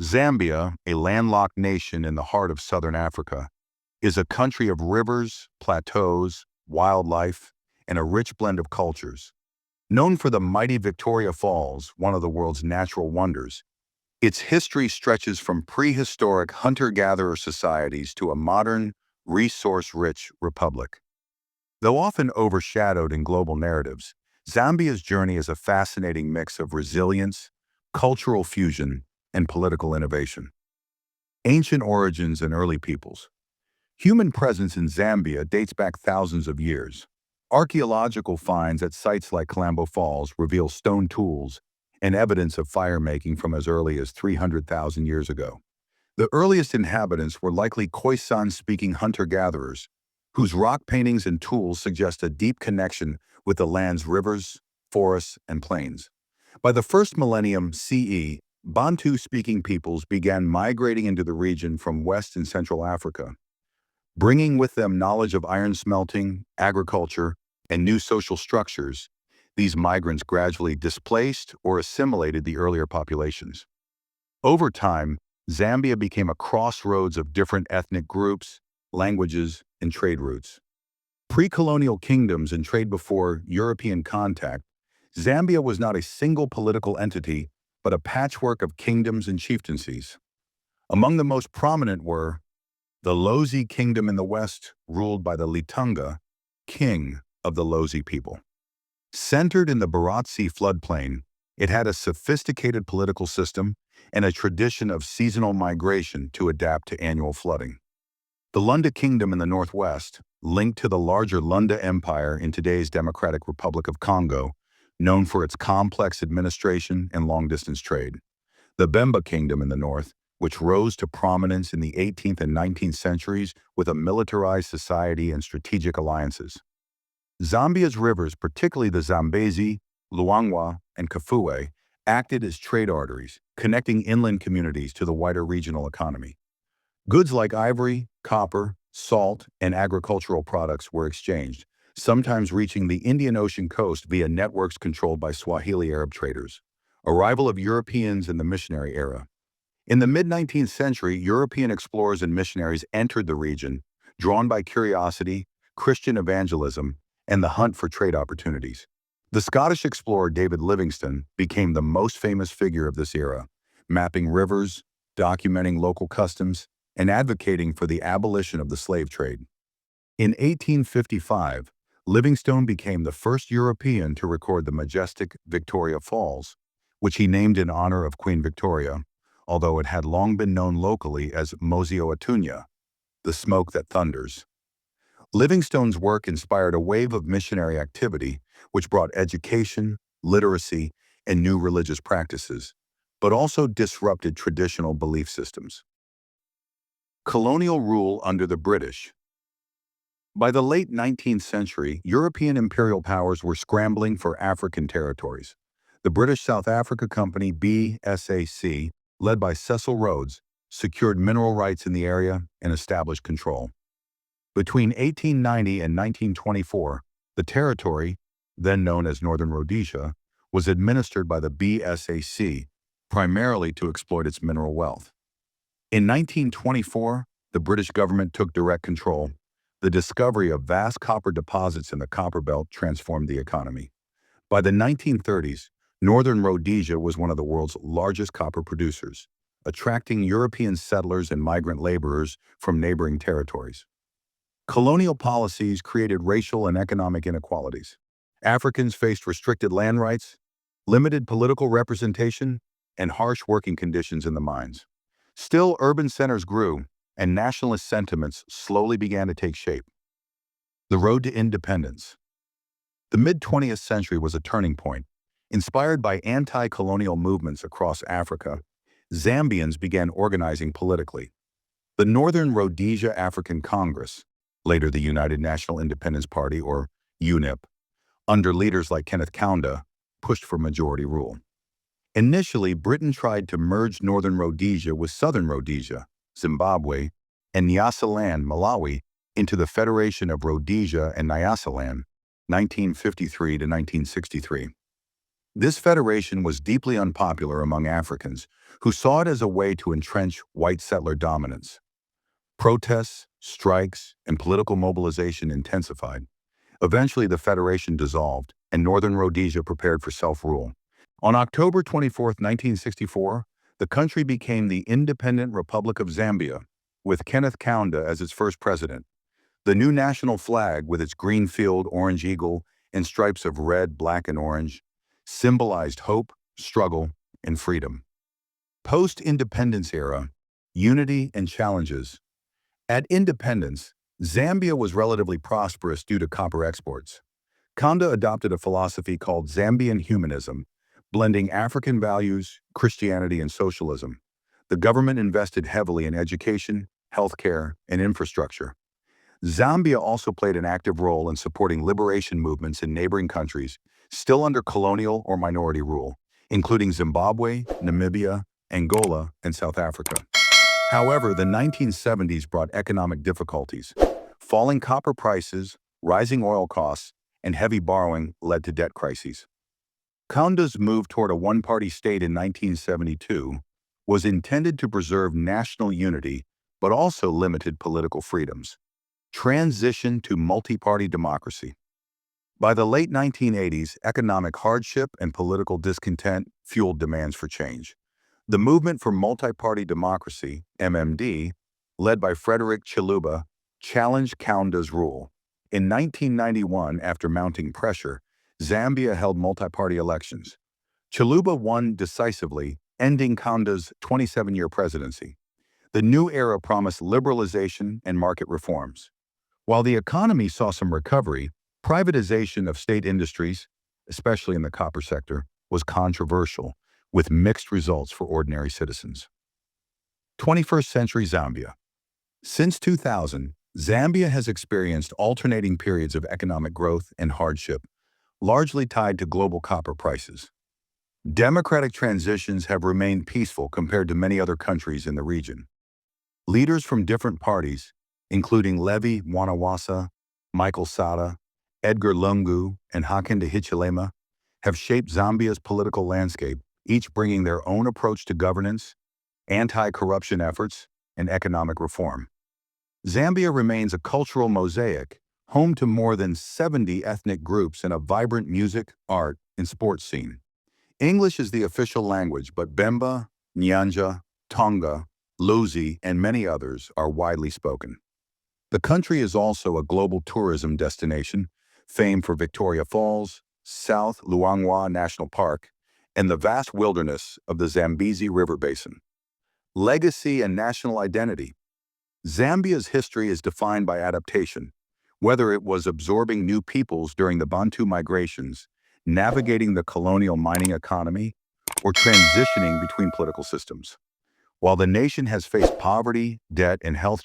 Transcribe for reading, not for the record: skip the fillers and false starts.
Zambia, a landlocked nation in the heart of southern Africa, is a country of rivers, plateaus, wildlife, and a rich blend of cultures. Known for the mighty Victoria Falls, one of the world's natural wonders, its history stretches from prehistoric hunter-gatherer societies to a modern, resource-rich republic. Though often overshadowed in global narratives, Zambia's journey is a fascinating mix of resilience, cultural fusion, and political innovation. Ancient origins and early peoples. Human presence in Zambia dates back thousands of years. Archaeological finds at sites like Kalambo Falls reveal stone tools and evidence of fire-making from as early as 300,000 years ago. The earliest inhabitants were likely Khoisan-speaking hunter-gatherers, whose rock paintings and tools suggest a deep connection with the land's rivers, forests, and plains. By the first millennium CE, Bantu-speaking peoples began migrating into the region from West and Central Africa, bringing with them knowledge of iron smelting, agriculture, and new social structures. These migrants gradually displaced or assimilated the earlier populations. Over time, Zambia became a crossroads of different ethnic groups, languages, and trade routes. Pre-colonial kingdoms and trade before European contact, Zambia was not a single political entity, but a patchwork of kingdoms and chieftaincies. Among the most prominent were the Lozi Kingdom in the west, ruled by the Litunga, king of the Lozi people. Centered in the Barotse floodplain, it had a sophisticated political system and a tradition of seasonal migration to adapt to annual flooding. The Lunda Kingdom in the northwest, linked to the larger Lunda Empire in today's Democratic Republic of Congo, known for its complex administration and long-distance trade. The Bemba Kingdom in the north, which rose to prominence in the 18th and 19th centuries with a militarized society and strategic alliances. Zambia's rivers, particularly the Zambezi, Luangwa, and Kafue, acted as trade arteries, connecting inland communities to the wider regional economy. Goods like ivory, copper, salt, and agricultural products were exchanged, sometimes reaching the Indian Ocean coast via networks controlled by Swahili Arab traders. Arrival of Europeans in the missionary era. In the mid-19th century, European explorers and missionaries entered the region, drawn by curiosity, Christian evangelism, and the hunt for trade opportunities. The Scottish explorer David Livingstone became the most famous figure of this era, mapping rivers, documenting local customs, and advocating for the abolition of the slave trade. In 1855, Livingstone became the first European to record the majestic Victoria Falls, which he named in honor of Queen Victoria, although it had long been known locally as Mozio Atunya, the smoke that thunders. Livingstone's work inspired a wave of missionary activity, which brought education, literacy, and new religious practices, but also disrupted traditional belief systems. Colonial rule under the British. By the late 19th century, European imperial powers were scrambling for African territories. The British South Africa Company, BSAC, led by Cecil Rhodes, secured mineral rights in the area and established control. Between 1890 and 1924, the territory, then known as Northern Rhodesia, was administered by the BSAC, primarily to exploit its mineral wealth. In 1924, the British government took direct control. The discovery of vast copper deposits in the Copper Belt transformed the economy. By the 1930s, Northern Rhodesia was one of the world's largest copper producers, attracting European settlers and migrant laborers from neighboring territories. Colonial policies created racial and economic inequalities. Africans faced restricted land rights, limited political representation, and harsh working conditions in the mines. Still, urban centers grew, and nationalist sentiments slowly began to take shape. The road to independence. The mid-20th century was a turning point. Inspired by anti-colonial movements across Africa, Zambians began organizing politically. The Northern Rhodesia African Congress, later the United National Independence Party or UNIP, under leaders like Kenneth Kaunda, pushed for majority rule. Initially, Britain tried to merge Northern Rhodesia with Southern Rhodesia, Zimbabwe, and Nyasaland, Malawi, into the Federation of Rhodesia and Nyasaland, 1953 to 1963. This federation was deeply unpopular among Africans, who saw it as a way to entrench white settler dominance. Protests, strikes, and political mobilization intensified. Eventually, the federation dissolved, and Northern Rhodesia prepared for self-rule. On October 24, 1964, the country became the independent Republic of Zambia, with Kenneth Kaunda as its first president. The new national flag, with its green field, orange eagle, and stripes of red, black, and orange, symbolized hope, struggle, and freedom. Post-independence era, unity and challenges. At independence, Zambia was relatively prosperous due to copper exports. Kaunda adopted a philosophy called Zambian humanism, blending African values, Christianity, and socialism. The government invested heavily in education, healthcare, and infrastructure. Zambia also played an active role in supporting liberation movements in neighboring countries still under colonial or minority rule, including Zimbabwe, Namibia, Angola, and South Africa. However, the 1970s brought economic difficulties. Falling copper prices, rising oil costs, and heavy borrowing led to debt crises. Kaunda's move toward a one-party state in 1972 was intended to preserve national unity but also limited political freedoms. Transition to multi-party democracy. By the late 1980s, economic hardship and political discontent fueled demands for change. The movement for multi-party democracy, MMD, led by Frederick Chiluba, challenged Kaunda's rule. In 1991, after mounting pressure, Zambia held multi-party elections. Chiluba won decisively, ending Kaunda's 27-year presidency. The new era promised liberalization and market reforms. While the economy saw some recovery, privatization of state industries, especially in the copper sector, was controversial, with mixed results for ordinary citizens. 21st century Zambia. Since 2000, Zambia has experienced alternating periods of economic growth and hardship, largely tied to global copper prices. Democratic transitions have remained peaceful compared to many other countries in the region. Leaders from different parties, including Levi Mwanawasa, Michael Sata, Edgar Lungu, and Hakainde Hichilema, have shaped Zambia's political landscape, each bringing their own approach to governance, anti-corruption efforts, and economic reform. Zambia remains a cultural mosaic, home to more than 70 ethnic groups and a vibrant music, art, and sports scene. English is the official language, but Bemba, Nyanja, Tonga, Luzi, and many others are widely spoken. The country is also a global tourism destination, famed for Victoria Falls, South Luangwa National Park, and the vast wilderness of the Zambezi River Basin. Legacy and national identity. Zambia's history is defined by adaptation, whether it was absorbing new peoples during the Bantu migrations, navigating the colonial mining economy, or transitioning between political systems. While the nation has faced poverty, debt, and health